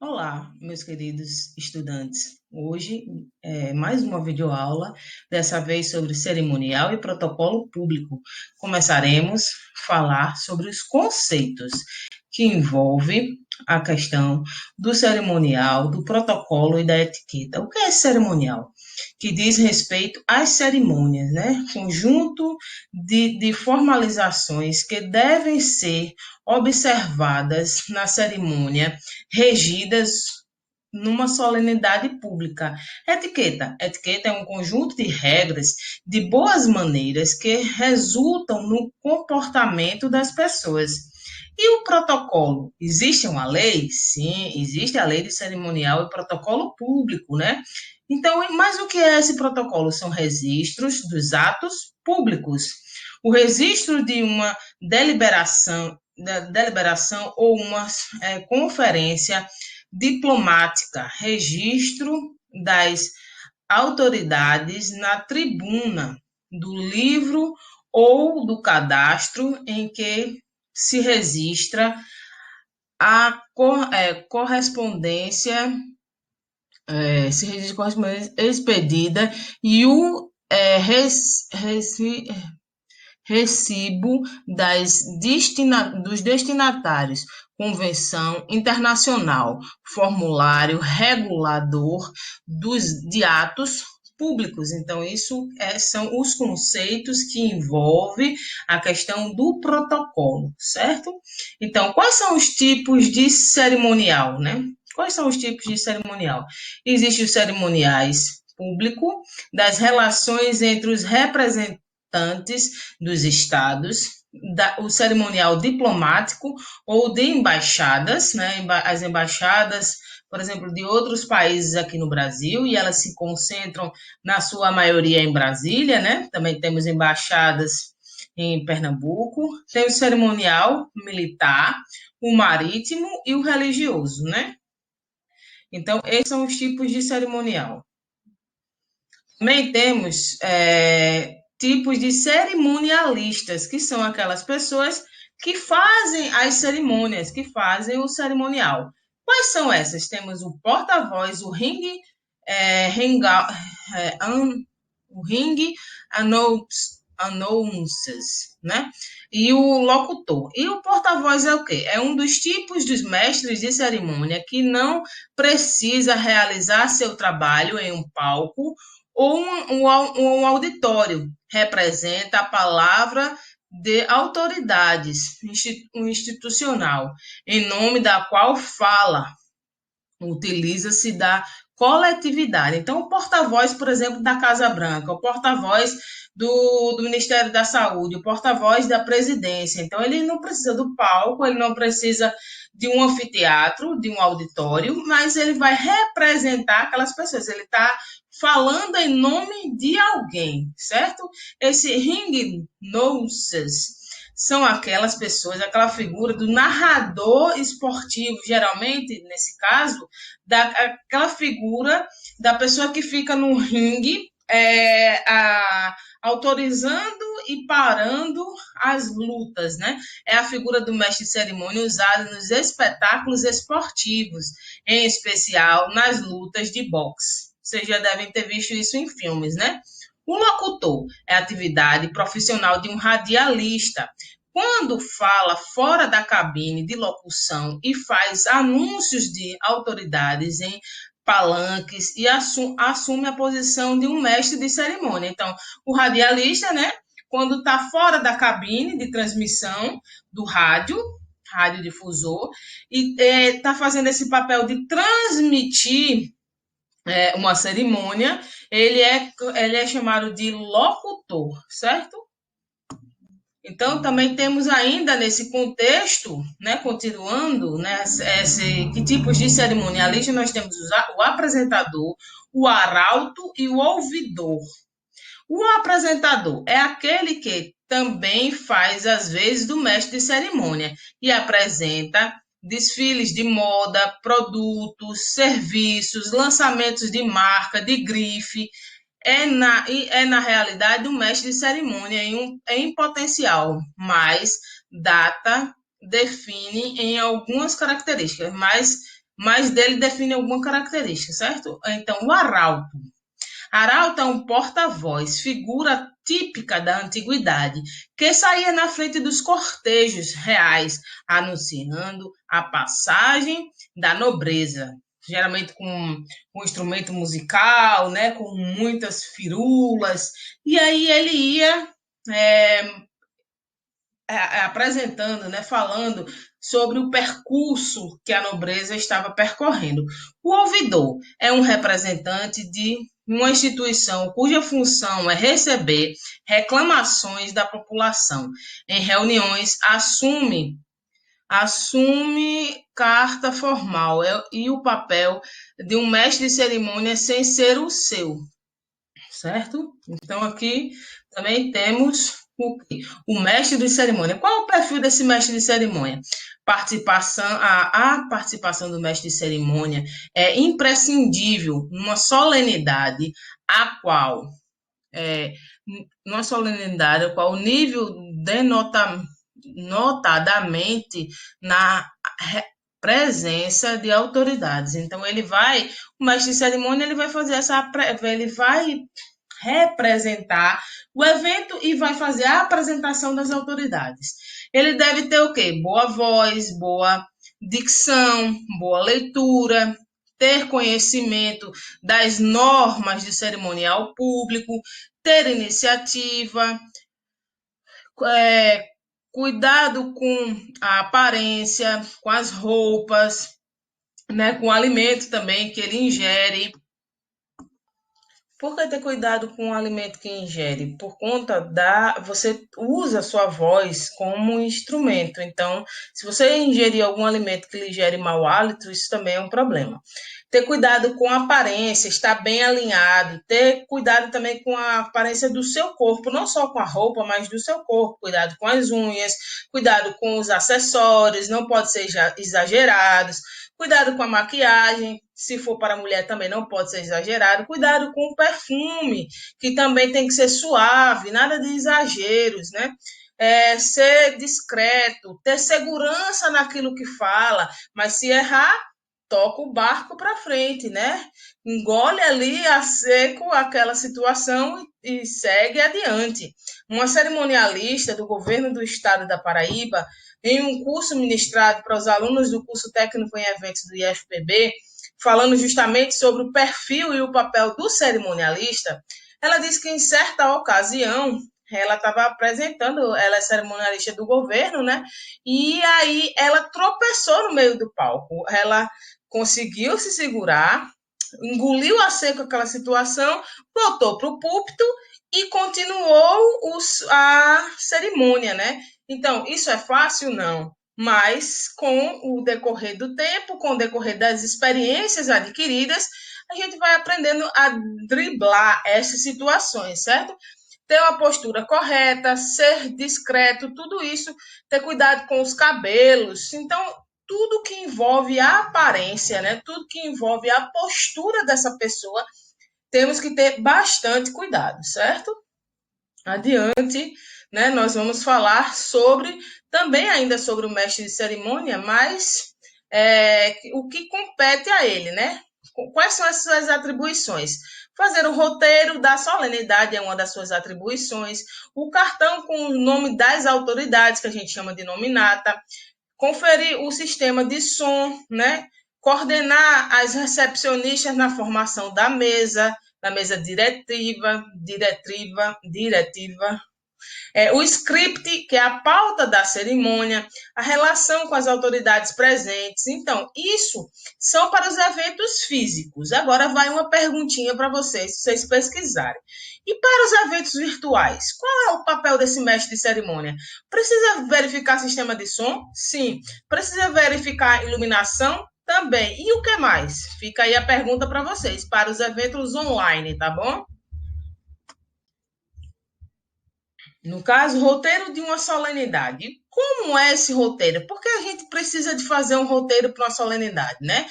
Olá, meus queridos estudantes. Hoje mais uma videoaula, dessa vez sobre cerimonial e protocolo público. Começaremos a falar sobre os conceitos que envolvem a questão do cerimonial, do protocolo e da etiqueta. O que é cerimonial? Que diz respeito às cerimônias, né? Conjunto de formalizações que devem ser observadas na cerimônia, regidas numa solenidade pública. Etiqueta. Etiqueta é um conjunto de regras, de boas maneiras que resultam no comportamento das pessoas. E o protocolo? Existe uma lei? Sim, existe a lei de cerimonial e protocolo público, né? Então, mas o que é esse protocolo? São registros dos atos públicos. O registro de uma deliberação ou uma conferência diplomática, registro das autoridades na tribuna do livro ou do cadastro em que se registra a correspondência, se registra correspondência expedida e o recibo dos destinatários, convenção internacional, formulário regulador de atos públicos. Então, isso são os conceitos que envolvem a questão do protocolo, certo? Então, quais são os tipos de cerimonial, né? Quais são os tipos de cerimonial? Existem os cerimoniais público, das relações entre os representantes dos estados, o cerimonial diplomático ou de embaixadas, né? As embaixadas, por exemplo, de outros países aqui no Brasil, e elas se concentram, na sua maioria, em Brasília, né? Também temos embaixadas em Pernambuco. Tem o cerimonial militar, o marítimo e o religioso, né? Então, esses são os tipos de cerimonial. Também temos tipos de cerimonialistas, que são aquelas pessoas que fazem as cerimônias, que fazem o cerimonial. Quais são essas? Temos o porta-voz, o ring announces, né? E o locutor. E o porta-voz é o quê? É um dos tipos dos mestres de cerimônia que não precisa realizar seu trabalho em um palco ou um auditório. Representa a palavra de autoridades institucional, em nome da qual fala, utiliza-se da coletividade. Então, o porta-voz, por exemplo, da Casa Branca, o porta-voz do Ministério da Saúde, o porta-voz da presidência. Então, ele não precisa do palco, ele não precisa de um anfiteatro, de um auditório, mas ele vai representar aquelas pessoas. Ele está falando em nome de alguém, certo? Esse ring noses são aquelas pessoas, aquela figura do narrador esportivo, geralmente, nesse caso, aquela figura da pessoa que fica no ringue, autorizando e parando as lutas, né? É a figura do mestre de cerimônia usada nos espetáculos esportivos, em especial nas lutas de boxe. Vocês já devem ter visto isso em filmes, né? O locutor é a atividade profissional de um radialista, quando fala fora da cabine de locução e faz anúncios de autoridades em palanques e assume a posição de um mestre de cerimônia. Então, o radialista, né, quando está fora da cabine de transmissão do radiodifusor, e está fazendo esse papel de transmitir uma cerimônia, ele é chamado de locutor, certo? Então, também temos ainda nesse contexto, né, continuando, né, que tipos de cerimonialista nós temos o apresentador, o arauto e o ouvidor. O apresentador é aquele que também faz, às vezes, do mestre de cerimônia e apresenta desfiles de moda, produtos, serviços, lançamentos de marca, de grife. Na realidade, um mestre de cerimônia em potencial, mas data define em algumas características, mas dele define alguma característica, certo? Então, o arauto. Arauto é um porta-voz, figura típica da antiguidade, que saía na frente dos cortejos reais, anunciando a passagem da nobreza, geralmente com um instrumento musical, né, com muitas firulas, e aí ele ia é, apresentando, né, falando sobre o percurso que a nobreza estava percorrendo. O ouvidor é um representante de uma instituição cuja função é receber reclamações da população. Em reuniões, assume carta formal e o papel de um mestre de cerimônia sem ser o seu, certo? Então, aqui também temos o mestre de cerimônia. Qual é o perfil desse mestre de cerimônia? A participação do mestre de cerimônia é imprescindível numa solenidade a qual o nível denota notadamente na presença de autoridades. Então, o mestre de cerimônia, ele vai fazer ele vai representar o evento e vai fazer a apresentação das autoridades. Ele deve ter o quê? Boa voz, boa dicção, boa leitura, ter conhecimento das normas de cerimonial público, ter iniciativa, cuidado com a aparência, com as roupas, né, com o alimento também que ele ingere. Por que ter cuidado com o alimento que ingere? Por conta você usa a sua voz como instrumento. Então, se você ingerir algum alimento que lhe gere mau hálito, isso também é um problema. Ter cuidado com a aparência, estar bem alinhado. Ter cuidado também com a aparência do seu corpo, não só com a roupa, mas do seu corpo. Cuidado com as unhas, cuidado com os acessórios, não pode ser exagerados. Cuidado com a maquiagem, se for para a mulher também não pode ser exagerado. Cuidado com o perfume, que também tem que ser suave, nada de exageros, né? Ser discreto, ter segurança naquilo que fala, mas se errar, toca o barco para frente, né? Engole ali a seco aquela situação e segue adiante. Uma cerimonialista do governo do estado da Paraíba, em um curso ministrado para os alunos do curso técnico em eventos do IFPB, falando justamente sobre o perfil e o papel do cerimonialista, ela disse que em certa ocasião ela estava apresentando, ela é cerimonialista do governo, né? E aí ela tropeçou no meio do palco. Ela conseguiu se segurar, engoliu a seco aquela situação, voltou para o púlpito e continuou a cerimônia, né? Então, isso é fácil? Não. Mas, com o decorrer do tempo, com o decorrer das experiências adquiridas, a gente vai aprendendo a driblar essas situações, certo? Ter uma postura correta, ser discreto, tudo isso, ter cuidado com os cabelos. Então, tudo que envolve a aparência, né? Tudo que envolve a postura dessa pessoa, temos que ter bastante cuidado, certo? Adiante, né? Nós vamos falar também ainda sobre o mestre de cerimônia, mas o que compete a ele, né? Quais são as suas atribuições? Fazer o roteiro da solenidade é uma das suas atribuições. O cartão com o nome das autoridades, que a gente chama de nominata. Conferir o sistema de som, né? Coordenar as recepcionistas na formação da mesa diretiva, o script, que é a pauta da cerimônia, a relação com as autoridades presentes. Então, isso são para os eventos físicos. Agora vai uma perguntinha para vocês, se vocês pesquisarem. E para os eventos virtuais, qual é o papel desse mestre de cerimônia? Precisa verificar sistema de som? Sim. Precisa verificar iluminação? Também. E o que mais? Fica aí a pergunta para vocês, para os eventos online, tá bom? No caso, roteiro de uma solenidade. Como é esse roteiro? Porque a gente precisa de fazer um roteiro para uma solenidade, né?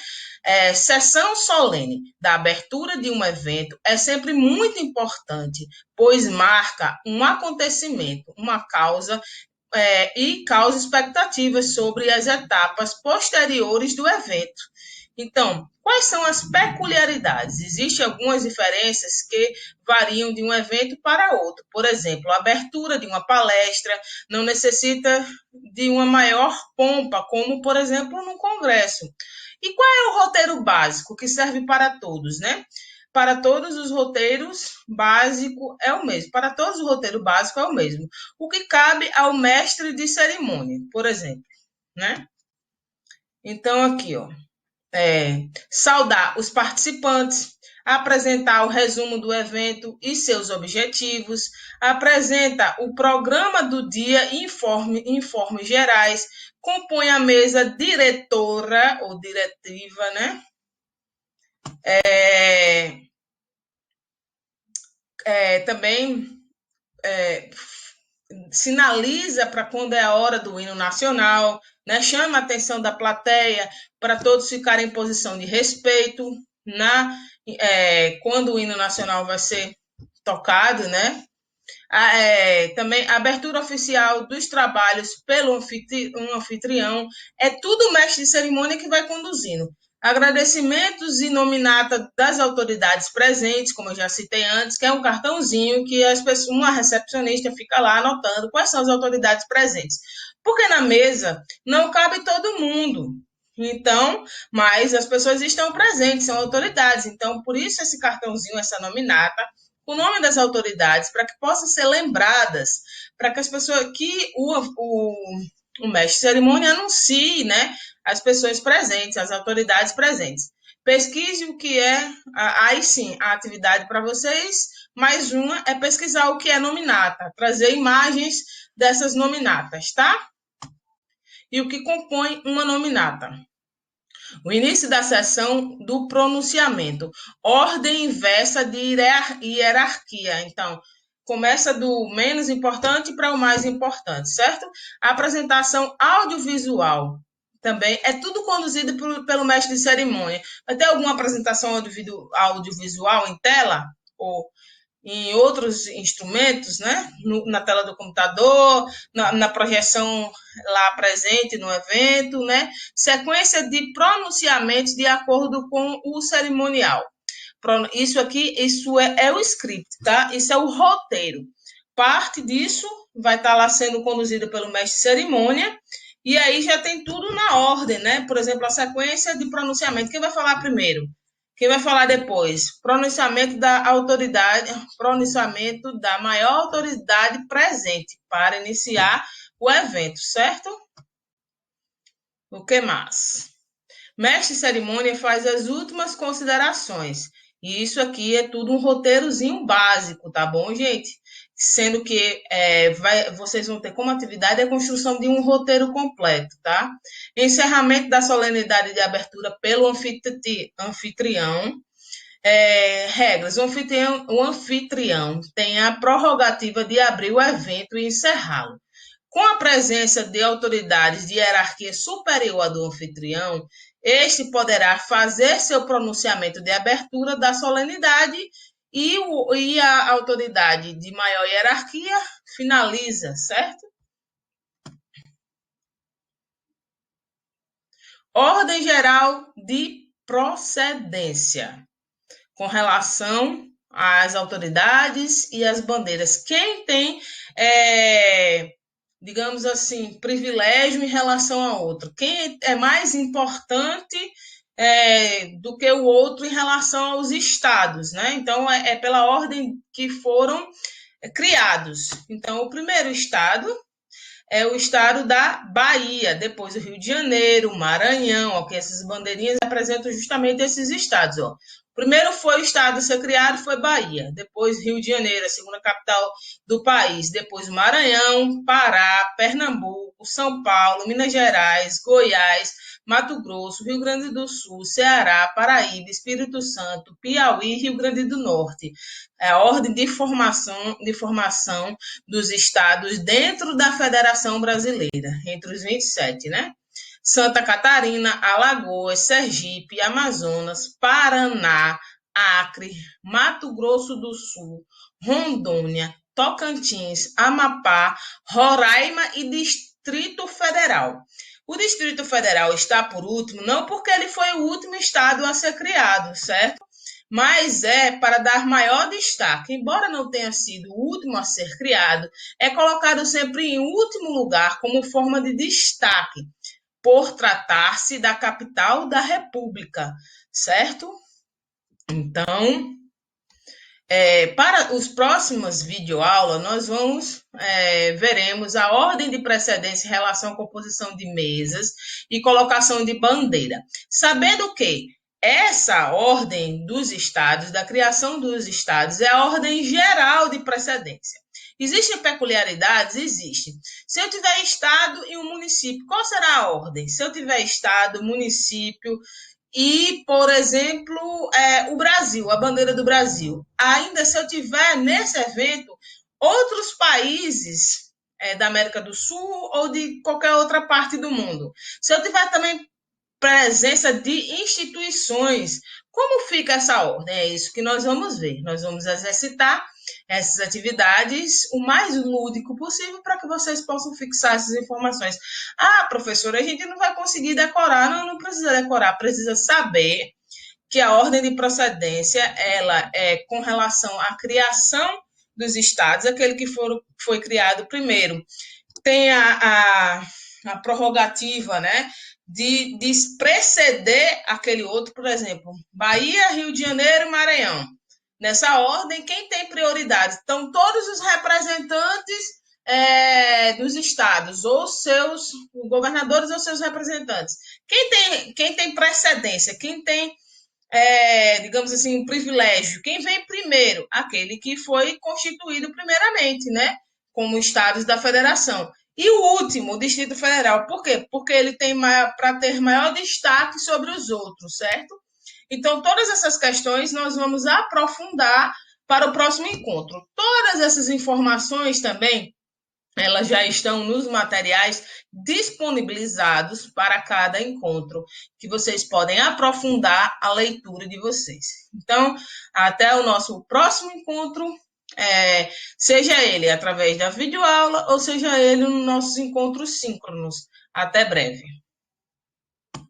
Sessão solene da abertura de um evento é sempre muito importante, pois marca um acontecimento, uma causa e causa expectativas sobre as etapas posteriores do evento. Então, quais são as peculiaridades? Existem algumas diferenças que variam de um evento para outro. Por exemplo, a abertura de uma palestra não necessita de uma maior pompa, como, por exemplo, no congresso. E qual é o roteiro básico que serve para todos, né? Para todos os roteiros básico é o mesmo. Para todos o roteiro básico é o mesmo. O que cabe ao mestre de cerimônia, por exemplo, né? Então, aqui, ó, saudar os participantes, apresentar o resumo do evento e seus objetivos, apresenta o programa do dia e informes gerais, compõe a mesa diretora ou diretiva, né? Também sinaliza para quando é a hora do hino nacional, né? Chama a atenção da plateia para todos ficarem em posição de respeito quando o hino nacional vai ser tocado, né? Também a abertura oficial dos trabalhos pelo anfitrião, é tudo o mestre de cerimônia que vai conduzindo. Agradecimentos e nominata das autoridades presentes, como eu já citei antes, que é um cartãozinho que uma recepcionista fica lá anotando quais são as autoridades presentes. Porque na mesa não cabe todo mundo. Então, mas as pessoas estão presentes, são autoridades. Então, por isso esse cartãozinho, essa nominata, o nome das autoridades, para que possam ser lembradas, para que as pessoas, que o mestre de cerimônia anuncie, né, as pessoas presentes, as autoridades presentes. Pesquise o que é, aí sim, a atividade para vocês. Mais uma é pesquisar o que é nominata, trazer imagens dessas nominatas, tá? E o que compõe uma nominata. O início da sessão do pronunciamento, ordem inversa de hierarquia. Então, começa do menos importante para o mais importante, certo? A apresentação audiovisual também é tudo conduzido pelo mestre de cerimônia. Vai ter alguma apresentação audiovisual em tela? Ou em outros instrumentos, né? Na tela do computador, na projeção lá presente no evento, né? Sequência de pronunciamentos de acordo com o cerimonial. Isso aqui, isso é o script, tá? Isso é o roteiro. Parte disso vai estar lá sendo conduzida pelo mestre de cerimônia, e aí já tem tudo na ordem, né? Por exemplo, a sequência de pronunciamento. Quem vai falar primeiro? Quem vai falar depois? Pronunciamento da autoridade, pronunciamento da maior autoridade presente para iniciar o evento, certo? O que mais? Mestre de cerimônia faz as últimas considerações. E isso aqui é tudo um roteirozinho básico, tá bom, gente? Sendo que vocês vão ter como atividade a construção de um roteiro completo, tá? Encerramento da solenidade de abertura pelo anfitrião. Regras. O anfitrião tem a prerrogativa de abrir o evento e encerrá-lo. Com a presença de autoridades de hierarquia superior à do anfitrião, este poderá fazer seu pronunciamento de abertura da solenidade e a autoridade de maior hierarquia finaliza, certo? Ordem geral de procedência com relação às autoridades e às bandeiras. Quem tem, digamos assim, privilégio em relação a outro? Quem é mais importante do que o outro em relação aos estados, né? Então, é pela ordem que foram criados. Então, o primeiro estado é o estado da Bahia, depois o Rio de Janeiro, o Maranhão, ó, que essas bandeirinhas apresentam justamente esses estados, ó. Primeiro foi o estado a ser criado, foi Bahia. Depois Rio de Janeiro, a segunda capital do país. Depois Maranhão, Pará, Pernambuco, São Paulo, Minas Gerais, Goiás, Mato Grosso, Rio Grande do Sul, Ceará, Paraíba, Espírito Santo, Piauí e Rio Grande do Norte. É a ordem de formação dos estados dentro da Federação Brasileira, entre os 27, né? Santa Catarina, Alagoas, Sergipe, Amazonas, Paraná, Acre, Mato Grosso do Sul, Rondônia, Tocantins, Amapá, Roraima e Distrito Federal. O Distrito Federal está por último, não porque ele foi o último estado a ser criado, certo? Mas é para dar maior destaque. Embora não tenha sido o último a ser criado, é colocado sempre em último lugar como forma de destaque, por tratar-se da capital da República, certo? Então, para os próximos videoaulas, nós veremos a ordem de precedência em relação à composição de mesas e colocação de bandeira. Sabendo que essa ordem dos estados, da criação dos estados, é a ordem geral de precedência. Existem peculiaridades? Existem. Se eu tiver estado e um município, qual será a ordem? Se eu tiver estado, município e, por exemplo, o Brasil, a bandeira do Brasil. Ainda se eu tiver nesse evento outros países da América do Sul ou de qualquer outra parte do mundo. Se eu tiver também presença de instituições, como fica essa ordem? É isso que nós vamos ver. Nós vamos exercitar essas atividades o mais lúdico possível para que vocês possam fixar essas informações. Ah, professora, a gente não vai conseguir decorar. Não, não precisa decorar, precisa saber que a ordem de procedência ela é com relação à criação dos estados, aquele que foi criado primeiro. Tem a prerrogativa, né, de preceder aquele outro, por exemplo, Bahia, Rio de Janeiro e Maranhão. Nessa ordem, quem tem prioridade? Então, todos os representantes dos estados, ou seus governadores ou seus representantes. Quem tem precedência? Quem tem, digamos assim, um privilégio? Quem vem primeiro? Aquele que foi constituído primeiramente, né? Como estados da federação. E o último, o Distrito Federal. Por quê? Porque ele tem para ter maior destaque sobre os outros, certo? Então, todas essas questões nós vamos aprofundar para o próximo encontro. Todas essas informações também, elas já estão nos materiais disponibilizados para cada encontro, que vocês podem aprofundar a leitura de vocês. Então, até o nosso próximo encontro, seja ele através da videoaula ou seja ele nos nossos encontros síncronos. Até breve.